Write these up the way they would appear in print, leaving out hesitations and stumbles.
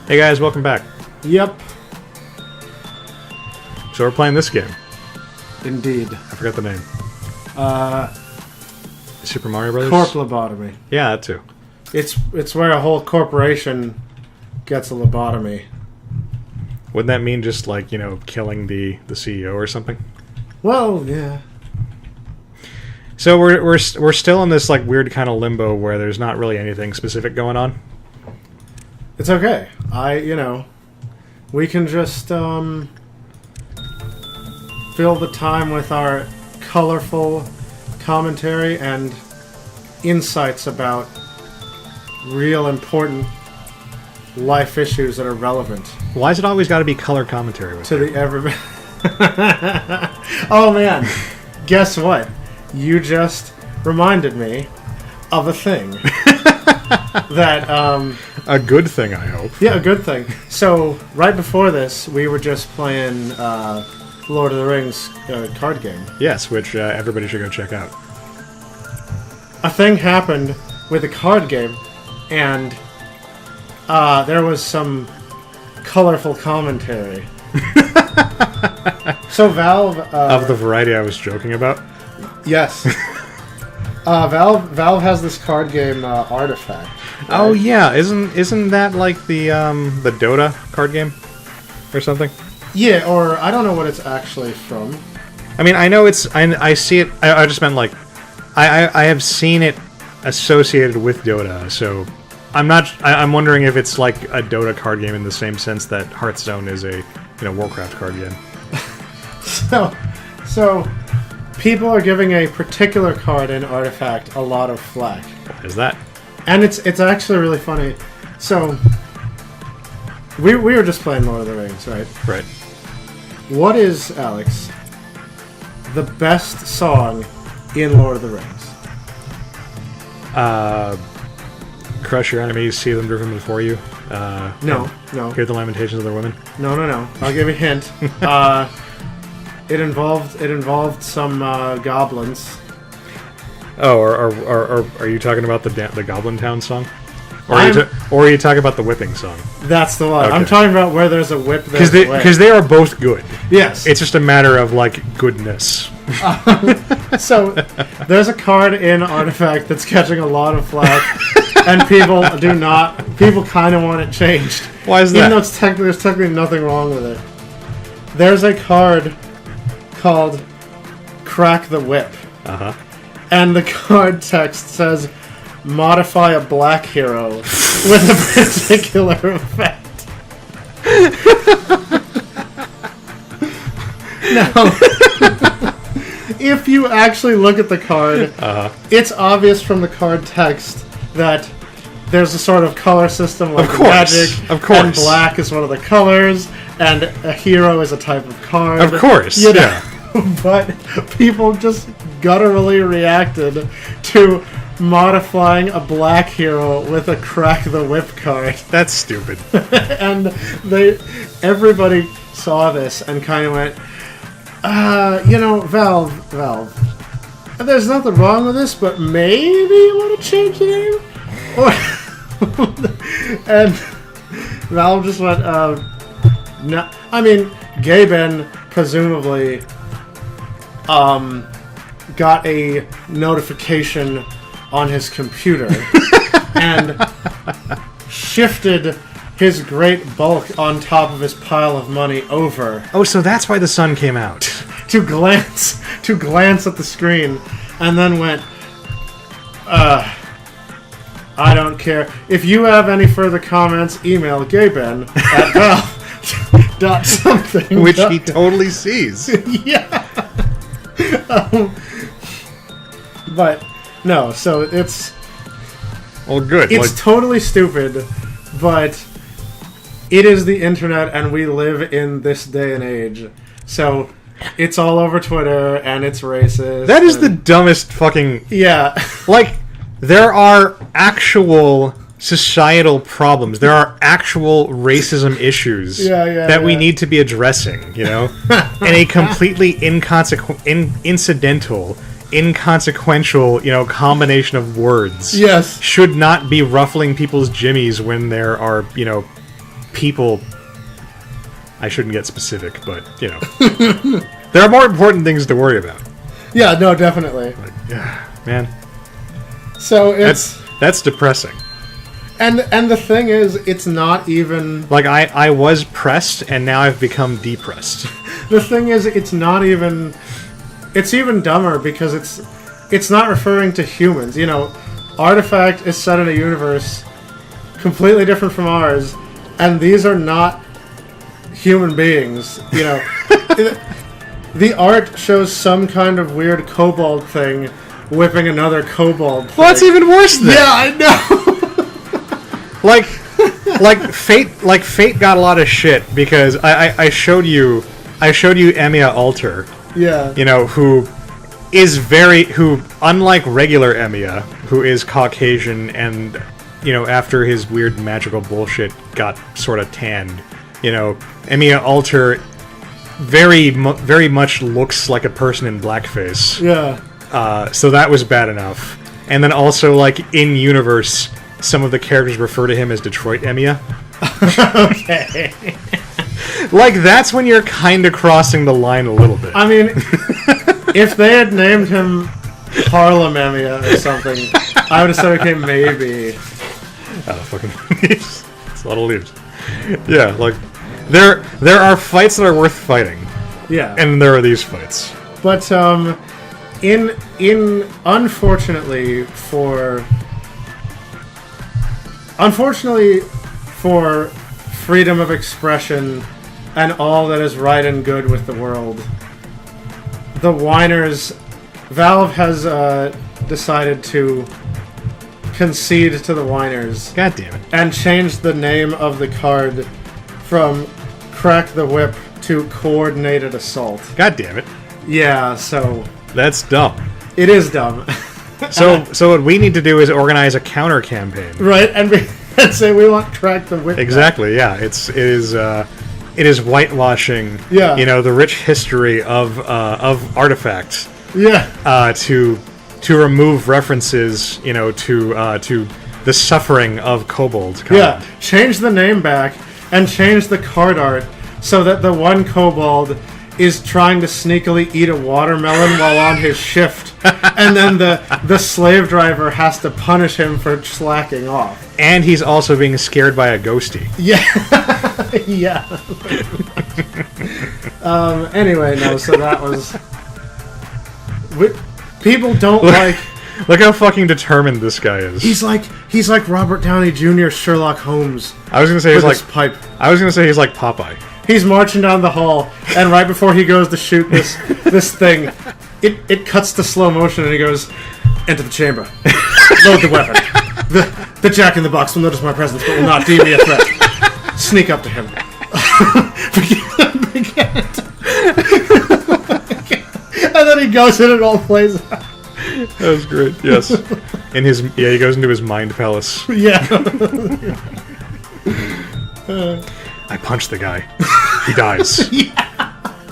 Hey guys, welcome back. Yep. So we're playing this game. Indeed. I forgot the name. Super Mario Brothers? Corp lobotomy. Yeah, that too. It's where a whole corporation gets a lobotomy. Wouldn't that mean just like, killing the CEO or something? Well, yeah. So we're still in this like weird kind of limbo where there's not really anything specific going on. It's okay. We can just fill the time with our colorful commentary and insights about real important life issues that are relevant. Why has it always got to be color commentary with to the everybody? Oh man, guess what? You just reminded me of a thing that a good thing, I hope. yeah, a good thing. So right before this, we were just playing Lord of the Rings card game. Yes, which everybody should go check out. A thing happened with the card game, and there was some colorful commentary. So Valve Of the variety I was joking about? yes. Valve has this card game Artifact. Right? Oh yeah, isn't that like the Dota card game or something? Yeah, or I don't know what it's actually from. I mean, I know I see it. I just meant like I have seen it associated with Dota, so I'm wondering if it's like a Dota card game in the same sense that Hearthstone is a Warcraft card game. So people are giving a particular card in Artifact a lot of flack. What is that? And it's actually really funny. So we were just playing Lord of the Rings, right? Right. What is, Alex, the best song in Lord of the Rings? Crush your enemies, see them driven before you. No. Hear the lamentations of their women. No. I'll give you a hint. It involved some goblins. Oh, or are you talking about the Goblin Town song? Or are you talking about the whipping song? That's the one. Okay. I'm talking about where there's a whip. Because they are both good. Yes. It's just a matter of like goodness. So there's a card in Artifact that's catching a lot of flack, and people kind of want it changed. Why is that? Even though there's technically nothing wrong with it. There's a card called Crack the Whip. Uh-huh. And the card text says, modify a black hero with a particular effect. Now, if you actually look at the card, it's obvious from the card text that there's a sort of color system like magic, of course, and black is one of the colors, and a hero is a type of card. Of course, yeah. But people just gutturally reacted to modifying a black hero with a Crack the Whip card. That's stupid. And everybody saw this and kind of went, Valve, there's nothing wrong with this, but maybe you want to change the name? And Valve just went, no. I mean, Gaben presumably got a notification on his computer and shifted his great bulk on top of his pile of money over. Oh, so that's why the sun came out. to glance at the screen, and then went, I don't care. If you have any further comments, email Gaben at valve.something. Which he totally sees. Yeah. But no, so it's good. It's totally stupid, but it is the internet, and we live in this day and age. So it's all over Twitter, and it's racist. That is the dumbest fucking... Yeah. Like, there are actual societal problems. There are actual racism issues that we need to be addressing, and a completely incidental, inconsequential, combination of words yes should not be ruffling people's jimmies when there are, people. I shouldn't get specific, but you know, there are more important things to worry about. Yeah, no, definitely. Like, yeah, man. So it's that's depressing. and the thing is, it's not even Like I was pressed, and now I've become depressed. the thing is, it's not even. It's even dumber because it's not referring to humans. You know, Artifact is set in a universe completely different from ours, and these are not human beings. You know, the art shows some kind of weird kobold thing whipping another kobold. Well, that's even worse than Yeah, I know. like Fate got a lot of shit because I showed you Emiya Alter. Yeah. You know, who unlike regular Emiya, who is Caucasian and, you know, after his weird magical bullshit got sort of tanned, you know, Emiya Alter very much looks like a person in blackface. Yeah. So that was bad enough. And then also, like, in universe, some of the characters refer to him as Detroit Emiya. Okay. Like, that's when you're kind of crossing the line a little bit. I mean, if they had named him Harlem Emiya or something, I would have said, okay, maybe. Fucking leaves. It's a lot of leaves. Yeah, like, there are fights that are worth fighting, Yeah. and there are these fights. But in unfortunately for freedom of expression and all that is right and good with the world, the whiners, Valve has decided to concede to the whiners. God damn it. And change the name of the card from Crack the Whip to Coordinated Assault. God damn it. Yeah, so That's dumb. it is dumb. So what we need to do is organize a counter campaign. Right, and say we want Crack the Whip. Exactly. Yeah. It is whitewashing. Yeah. You know, the rich history of Artifact. Yeah. To remove references, you know, to the suffering of Kobold. Yeah. Change the name back and change the card art so that the one kobold is trying to sneakily eat a watermelon while on his shift, and then the slave driver has to punish him for slacking off. And he's also being scared by a ghostie. Yeah. Yeah. Anyway, no, so that was... People don't like... Look how fucking determined this guy is. He's like Robert Downey Jr. Sherlock Holmes. I was gonna say he's with like his pipe. I was gonna say he's like Popeye. He's marching down the hall, and right before he goes to shoot this thing, it cuts to slow motion, and he goes, "Enter the chamber. Load the weapon. The Jack in the Box will notice my presence, but will not deem me a threat. Sneak up to him." And then he goes in and all plays out. That was great. Yes. He goes into his mind palace. Yeah. I punch the guy. He dies. Yeah.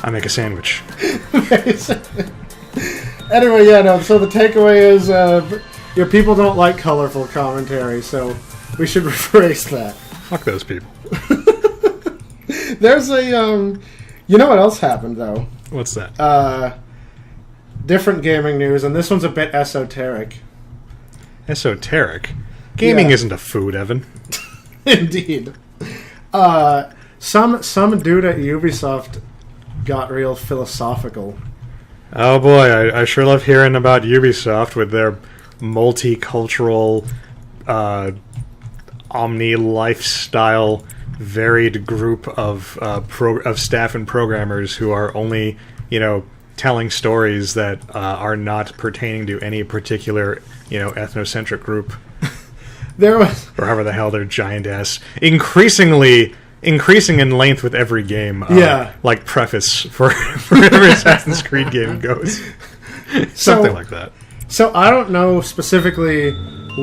I make a sandwich. Anyway, yeah, no. So the takeaway is, your people don't like colorful commentary, so we should rephrase that. Fuck those people. There's a, you know what else happened though? What's that? Different gaming news, and this one's a bit esoteric. Esoteric? Gaming Yeah. isn't a food, Evan. Indeed. Some dude at Ubisoft got real philosophical. Oh boy, I sure love hearing about Ubisoft with their multicultural, omni-lifestyle, varied group of staff and programmers who are only, you know, telling stories that are not pertaining to any particular, you know, ethnocentric group. There was... Or however the hell their giant ass... Increasing in length with every game. Yeah. Like preface for every Assassin's Creed game goes. Something like that. So I don't know specifically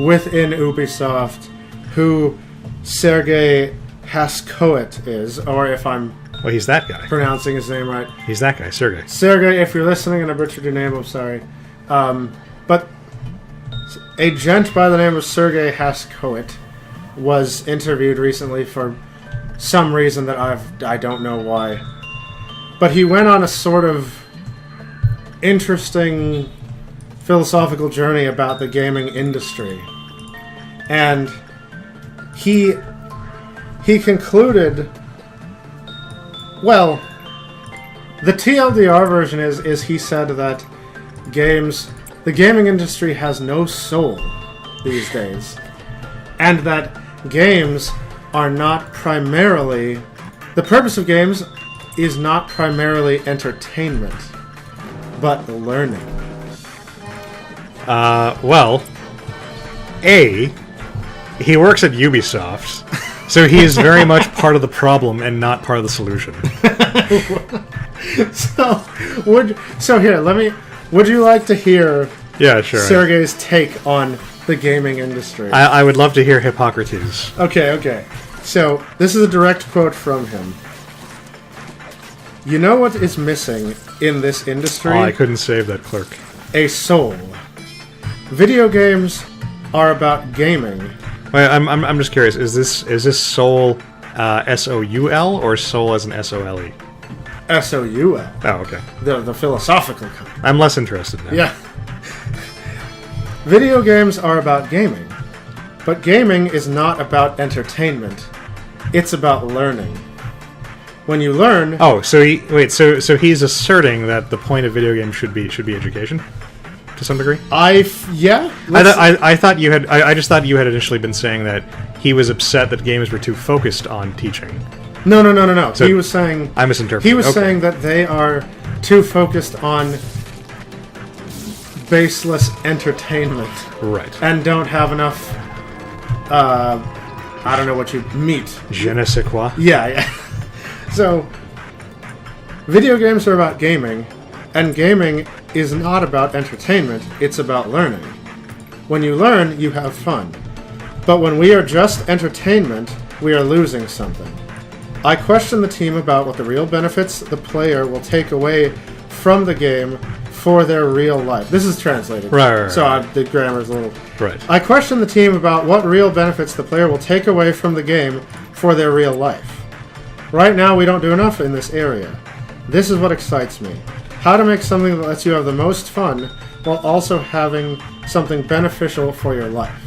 within Ubisoft who Sergei Haskoet is, or if I'm Well, he's that guy. pronouncing his name right. He's that guy, Sergey. Sergey, if you're listening and I butchered your name, I'm sorry. But a gent by the name of Sergei Haskoet was interviewed recently for some reason that I don't know why. But he went on a sort of interesting philosophical journey about the gaming industry. And he concluded, well, the TLDR version is he said that the gaming industry has no soul these days. And that games are not primarily... The purpose of games is not primarily entertainment, but learning. Well, he works at Ubisoft, so he is very much part of the problem and not part of the solution. Would you like to hear Yeah, sure. Sergey's take on the gaming industry? I would love to hear Hippocrates. Okay. So, this is a direct quote from him. You know what is missing in this industry? Oh, I couldn't save that clerk. A soul. Video games are about gaming. Wait, I'm just curious. Is this soul S-O-U-L or soul as an S-O-L-E? S-O-U-L. Oh, okay. The philosophical kind. I'm less interested now. Yeah. Video games are about gaming. But gaming is not about entertainment. It's about learning. When you learn... Oh, so he's asserting that the point of video games should be education? To some degree? Yeah. I thought you had... I just thought you had initially been saying that he was upset that games were too focused on teaching. No. So he was saying... I misinterpreted. He was saying that they are too focused on baseless entertainment. Right. And don't have enough... I don't know what you... meat. Je ne sais quoi. Yeah. So, video games are about gaming, and gaming is not about entertainment, it's about learning. When you learn, you have fun. But when we are just entertainment, we are losing something. I question the team about what the real benefits the player will take away from the game for their real life. This is translated. Right. So the grammar's a little... Right. I question the team about what real benefits the player will take away from the game for their real life. Right now, we don't do enough in this area. This is what excites me. How to make something that lets you have the most fun while also having something beneficial for your life.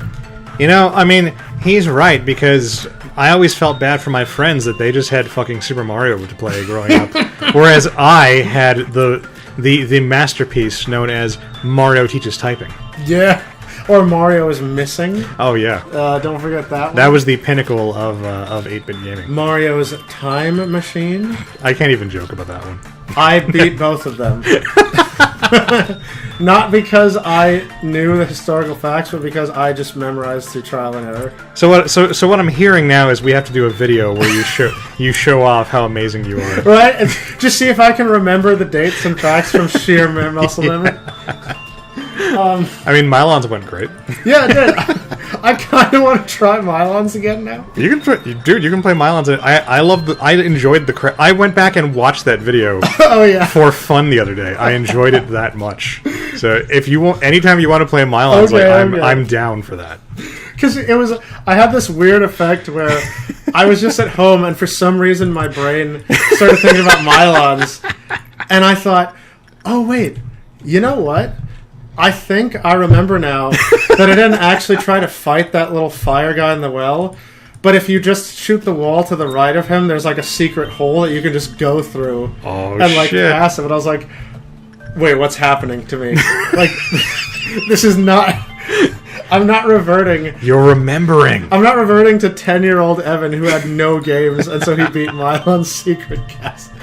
You know, I mean, he's right, because I always felt bad for my friends that they just had fucking Super Mario to play growing up, whereas I had the masterpiece known as Mario Teaches Typing. Yeah. Or Mario is Missing. Oh, yeah. Don't forget that one. That was the pinnacle of 8-bit gaming. Mario's Time Machine. I can't even joke about that one. I beat both of them. Not because I knew the historical facts, but because I just memorized through trial and error. So what I'm hearing now is we have to do a video where you show off how amazing you are. Right? And just see if I can remember the dates and facts from sheer muscle memory. I mean, Mylons went great. Yeah, it did. I kind of want to try Mylons again now. You can play Mylons. I enjoyed the I went back and watched that video. Oh yeah. For fun the other day. I enjoyed it that much. So if you want, anytime you want to play Mylons, okay, I'm down for that. Because I had this weird effect where I was just at home and for some reason my brain started thinking about Mylons, and I thought, oh wait, you know what? I think I remember now that I didn't actually try to fight that little fire guy in the well, but if you just shoot the wall to the right of him, there's like a secret hole that you can just go through and like pass it. And I was like, wait, what's happening to me? Like, this is not... I'm not reverting. You're remembering. I'm not reverting to 10-year-old Evan who had no games, and so he beat Mylon's Secret Castle.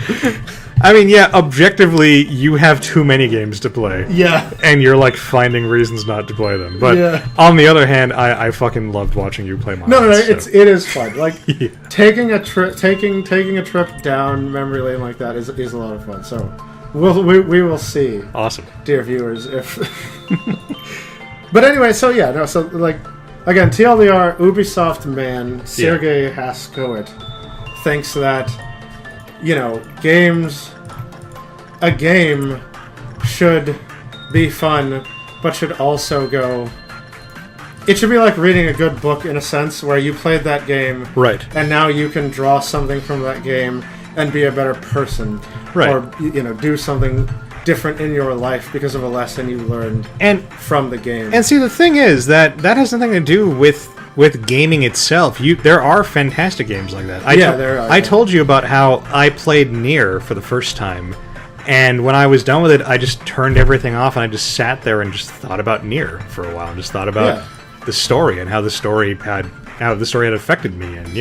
I mean, yeah, objectively, you have too many games to play. Yeah. And you're, like, finding reasons not to play them. But on the other hand, I fucking loved watching you play Mylon. No, it is fun. Like, taking a trip down memory lane like that is a lot of fun. So, we will see. Awesome. Dear viewers, if... But anyway, so like, again, TLDR, Ubisoft man, Sergey Haskoit, thinks that, you know, a game should be fun, but should also go It should be like reading a good book in a sense, where you played that game, Right. and now you can draw something from that game and be a better person, Right. or do something different in your life because of a lesson you learned from the game. And see, the thing is that has nothing to do with gaming itself. There are fantastic games like that. There are. I told you about how I played Nier for the first time, and when I was done with it, I just turned everything off and I just sat there and just thought about Nier for a while, and just thought about the story and how the story had affected me, and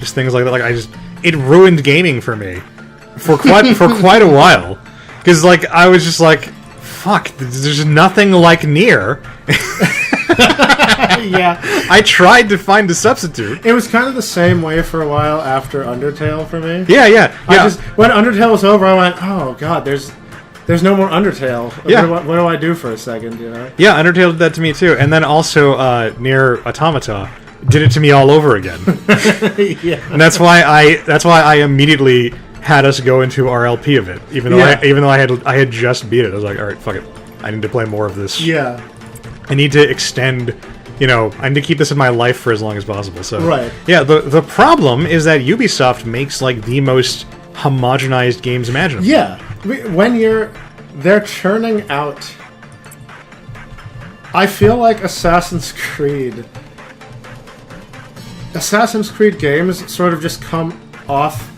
just things like that. Like it ruined gaming for me for quite a while, because I was just like, fuck, there's nothing like Nier. Yeah. I tried to find a substitute. It was kind of the same way for a while after Undertale for me. Yeah. When Undertale was over, I went, oh god, there's no more Undertale. Yeah. What do I do for a second, Yeah, Undertale did that to me too. And then also Nier Automata did it to me all over again. Yeah. And that's why I immediately had us go into our LP of it, even though I had just beat it. I was like, all right, fuck it, I need to play more of this. Yeah. I need to extend, I need to keep this in my life for as long as possible. So right. Yeah, the problem is that Ubisoft makes the most homogenized games imaginable. Yeah. When they're churning out, I feel like Assassin's Creed games sort of just come off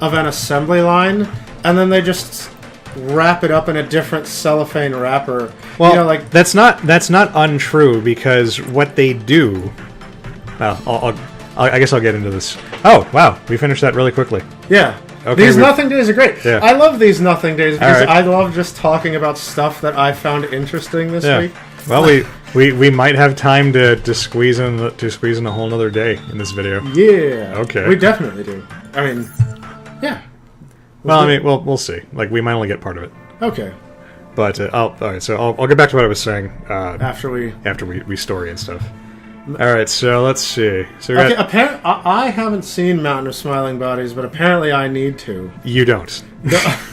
of an assembly line, and then they just wrap it up in a different cellophane wrapper. Well, that's not untrue, because what they do. I guess I'll get into this. Oh wow, we finished that really quickly. Yeah. Okay, these nothing days are great. Yeah. I love these nothing days because right. I love just talking about stuff that I found interesting this week. Well, we might have time to squeeze in a whole other day in this video. Yeah. Okay. We definitely do. I mean, yeah. We'll see. We might only get part of it. Okay. But all right. So I'll get back to what I was saying. After we story and stuff. All right. So let's see. So I haven't seen Mountain of Smiling Bodies, but apparently I need to. You don't.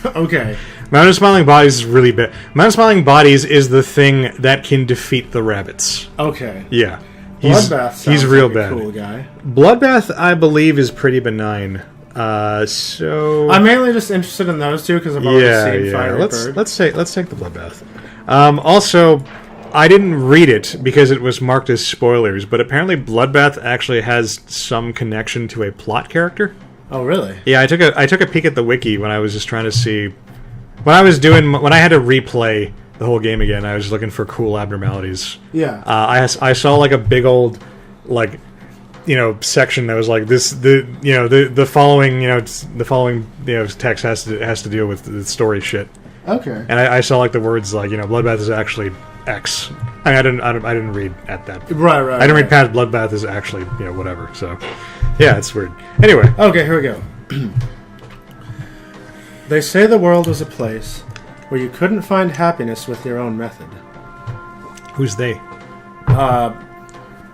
Okay. Mountain of Smiling Bodies is really bad. Mountain of Smiling Bodies is the thing that can defeat the rabbits. Okay. Yeah. Bloodbath sounds he's real like bad. A cool guy. Bloodbath, I believe, is pretty benign. So I'm mainly just interested in those two because I've already seen Fiery Bird. Let's take the Bloodbath. Also, I didn't read it because it was marked as spoilers, but apparently Bloodbath actually has some connection to a plot character. Oh, really? Yeah, I took a peek at the wiki when I was just trying to see when I had to replay the whole game again. I was looking for cool abnormalities. Yeah. I saw a big old section that was the following text has to deal with the story shit. Okay. And I saw the words Bloodbath is actually X. I didn't read at that. Right. I didn't read past Bloodbath is actually whatever. So yeah, it's weird. Anyway. Okay, here we go. They say the world was a place where you couldn't find happiness with your own method. Who's they?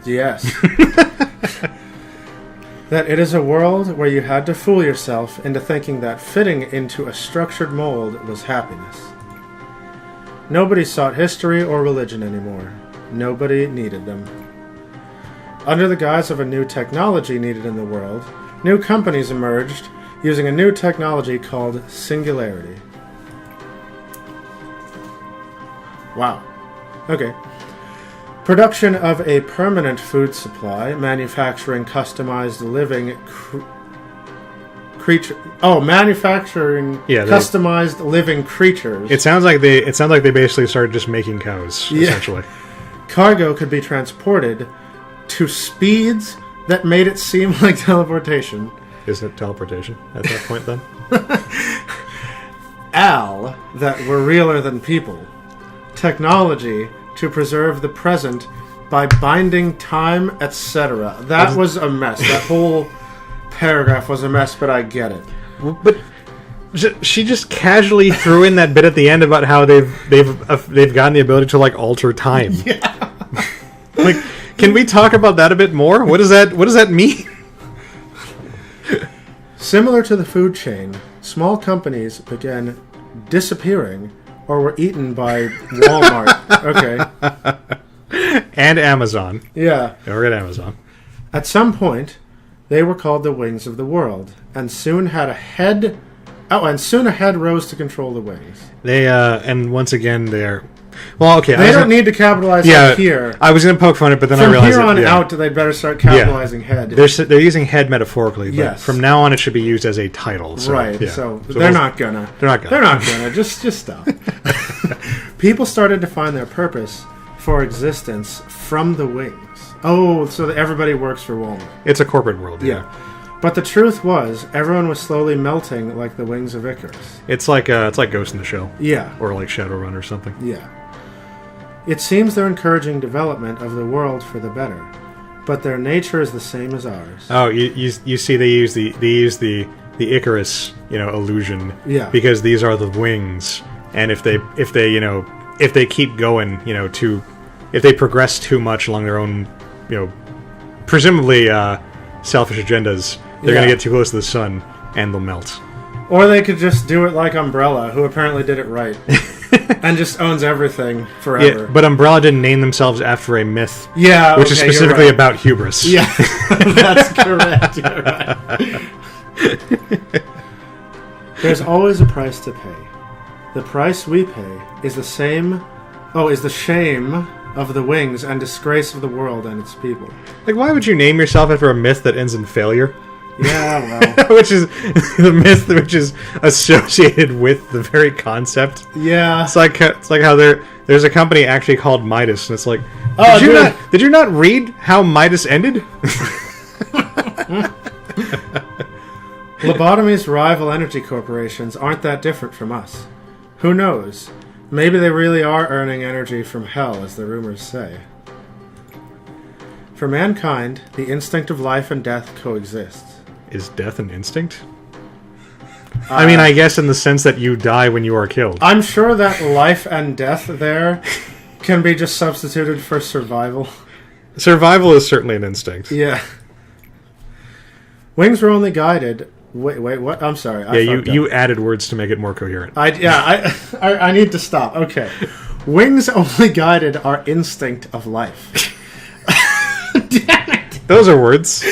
Yes. That it is a world where you had to fool yourself into thinking that fitting into a structured mold was happiness. Nobody sought history or religion anymore. Nobody needed them. Under the guise of a new technology needed in the world, new companies emerged using a new technology called singularity. Wow. Okay. Production of a permanent food supply, manufacturing customized living customized living creatures. It sounds like they basically started just making cows, essentially. Cargo could be transported to speeds that made it seem like teleportation. Isn't it teleportation at that point then? That were realer than people. Technology to preserve the present by binding time, etc. That was a mess. That whole paragraph was a mess, but I get it. But she just casually threw in that bit at the end about how they've gotten the ability to alter time. Yeah. Can we talk about that a bit more? What does that mean? Similar to the food chain, small companies began disappearing or were eaten by Walmart. Okay. And Amazon. Yeah. Don't forget Amazon. At some point, they were called the wings of the world, and soon had a head. Oh, and soon a head rose to control the wings. They and once again they're. Well, okay. They don't need to capitalize on here. I was going to poke fun at it, but then From I realized here on out, they'd better start capitalizing head. They're using head metaphorically, but Yes. from now on it should be used as a title. So, Right, yeah. so they're not gonna. They're not gonna. They're not gonna. Just stop. People started to find their purpose for existence from the wings. Oh, so that everybody works for Walmart. It's a corporate world. Yeah. But the truth was, everyone was slowly melting like the wings of Icarus. It's like Ghost in the Shell. Yeah. Or like Shadowrun or something. Yeah. It seems they're encouraging development of the world for the better, but their nature is the same as ours. Oh, you see, they use the Icarus, illusion. Yeah. Because these are the wings, and if they keep going, if they progress too much along their own, presumably selfish agendas, they're gonna get too close to the sun and they'll melt. Or they could just do it like Umbrella, who apparently did it right. And just owns everything forever. Yeah, but Umbrella didn't name themselves after a myth. Yeah, which is specifically right. about hubris. Yeah, that's correct. You're right. There's always a price to pay. The price we pay is the same. Oh, is the shame of the wings and disgrace of the world and its people. Like, why would you name yourself after a myth that ends in failure? Yeah, well, which is the myth which is associated with the very concept. Yeah, it's like how there's a company actually called Midas, and it's like, did you not read how Midas ended? Lobotomy's rival energy corporations aren't that different from us. Who knows? Maybe they really are earning energy from hell, as the rumors say. For mankind, the instinct of life and death coexists. Is death an instinct? I mean, I guess in the sense that you die when you are killed. I'm sure that life and death there can be just substituted for survival. Survival is certainly an instinct. Yeah. Wings were only guided... Wait, what? I'm sorry. You added words to make it more coherent. I need to stop. Okay. Wings only guided our instinct of life. Damn it. Those are words.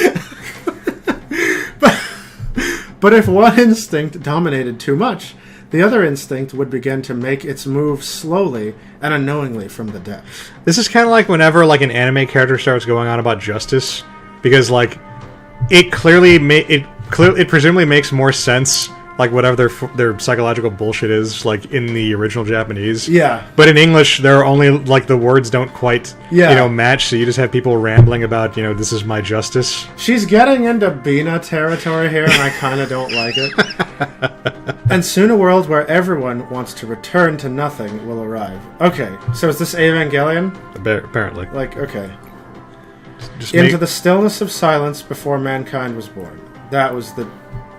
But if one instinct dominated too much, the other instinct would begin to make its move slowly and unknowingly from the depths. This is kind of like whenever an anime character starts going on about justice, because it presumably makes more sense, whatever their psychological bullshit is, in the original Japanese. Yeah. But in English, there are only the words don't quite match, so you just have people rambling about this is my justice. She's getting into Bina territory here, and I kind of don't like it. And soon a world where everyone wants to return to nothing will arrive. Okay, so is this Evangelion? Apparently. Okay. Into the stillness of silence before mankind was born. That was the...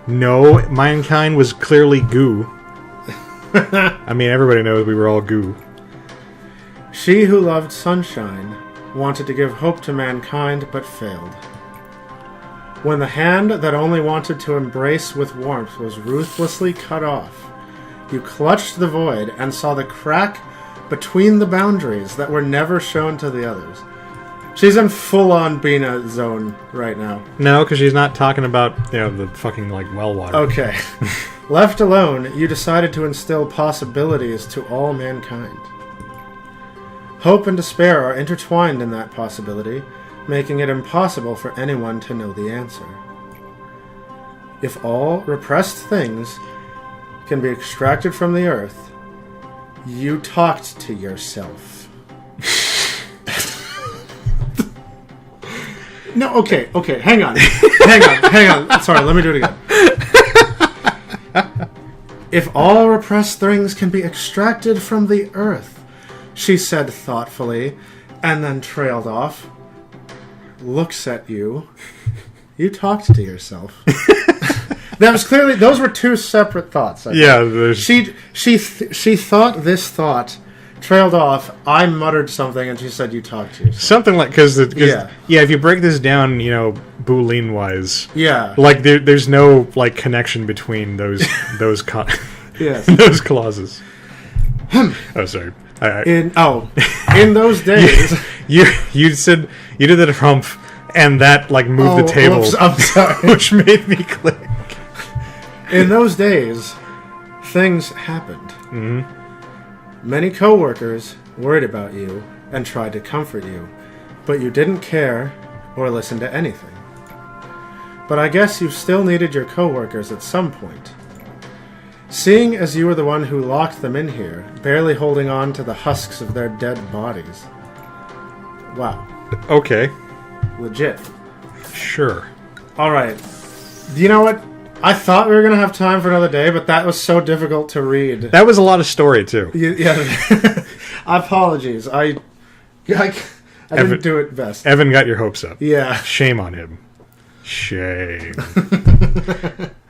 No, mankind was clearly goo. I mean, everybody knows we were all goo. She who loved sunshine wanted to give hope to mankind, but failed. When the hand that only wanted to embrace with warmth was ruthlessly cut off, you clutched the void and saw the crack between the boundaries that were never shown to the others. She's in full-on Bina zone right now. No, because she's not talking about, the fucking, well water. Okay. Left alone, you decided to instill possibilities to all mankind. Hope and despair are intertwined in that possibility, making it impossible for anyone to know the answer. If all repressed things can be extracted from the earth, you talked to yourself. No, okay, hang on. Sorry, let me do it again. If all repressed things can be extracted from the earth, she said thoughtfully, and then trailed off. Looks at you. You talked to yourself. That was clearly, those were two separate thoughts. She thought this thought, trailed off. I muttered something, and she said, "You talked to yourself." Something because if you break this down, Boolean wise, there's no connection between those yes. those clauses. Oh, sorry. In those days, you said you did the Trump, and that like moved the table, whoops, I'm sorry. which made me click. In those days, things happened. Mm-hmm. Many coworkers worried about you and tried to comfort you, but you didn't care or listen to anything. But I guess you still needed your coworkers at some point. Seeing as you were the one who locked them in here, barely holding on to the husks of their dead bodies. Wow. Okay. Legit. Sure. Alright. You know what? I thought we were going to have time for another day, but that was so difficult to read. That was a lot of story, too. Yeah. Apologies. I didn't do it best. Evan got your hopes up. Yeah. Shame on him. Shame.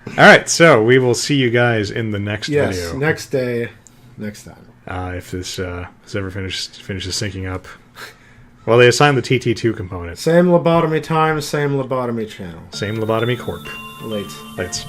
Alright, so we will see you guys in the next video. Yes, next day, next time. If this ever finishes syncing up. Well, they assigned the TT2 component. Same lobotomy time, same lobotomy channel. Same lobotomy corp. Late. Lates.